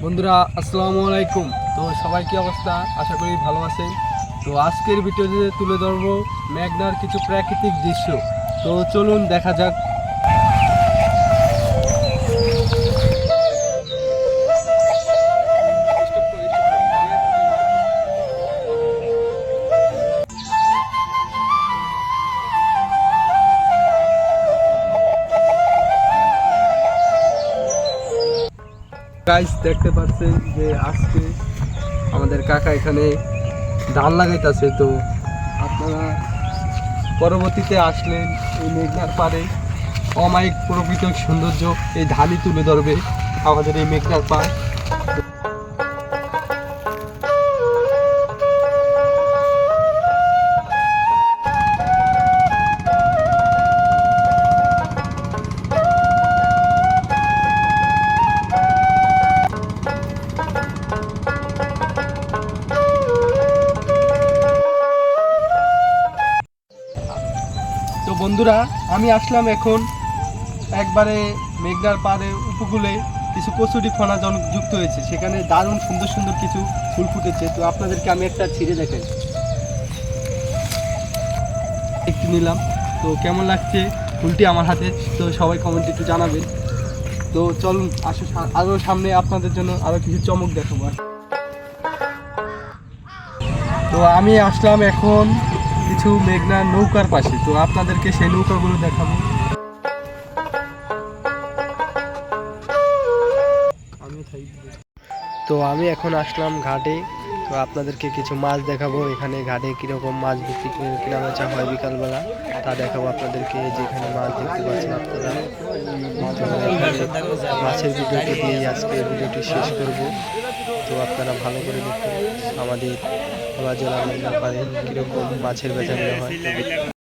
বন্ধুরা আসসালামু আলাইকুম। তো সবাই কি অবস্থা, আশা করি ভালো আছেন। তো আজকের ভিডিওতে তুলে ধরবো মেঘনার কিছু প্রাকৃতিক দৃশ্য। তো চলুন দেখা যাক। গাইস দেখতে পাচ্ছেন যে আজকে আমাদের কাকা এখানে ধান লাগাইতেছে। তো আপনারা পরবর্তীতে আসলেন এই মেঘনার পাড়ে অমায়িক প্রকৃতিক সৌন্দর্য এই ধানই তুলে ধরবে আমাদের এই মেঘনার পাড়। তো বন্ধুরা আমি আসলাম এখন একবারে মেঘনার পাড়ে উপকূলে কিছু কচুরি ফনা যুক্ত হয়েছে, সেখানে দারুণ সুন্দর সুন্দর কিছু ফুল ফুটেছে। তো আপনাদেরকে আমি একটা ছিঁড়ে দেখাই, একটু নিলাম। তো কেমন লাগছে ফুলটি আমার হাতে, তো সবাই কমেন্টে একটু জানাবেন। তো চলুন আসো আরও সামনে আপনাদের জন্য আরও কিছু চমক দেখাবো। তো আমি আসলাম এখন কিছু মেঘনার নৌকার পাশে, তো আপনাদেরকে সেই নৌকাগুলো দেখাবো। তো আমি এখন আসলাম ঘাটে, তো আপনাদেরকে কিছু মাছ দেখাবো। এখানে ঘাটে কীরকম মাছ বিক্রি কেনা বেচা হয় বিকালবেলা তা দেখাবো আপনাদেরকে। যেখানে মাছ দেখতে পাচ্ছেন আপনারা, মাছের ভিডিওটি দিয়েই আজকে ভিডিওটি শেষ করব। তো আপনারা ভালো করে দেখুন আমাদের খোলা জেলা মেঘনার পাড়ে কীরকম মাছের বেচা কেনা হয়।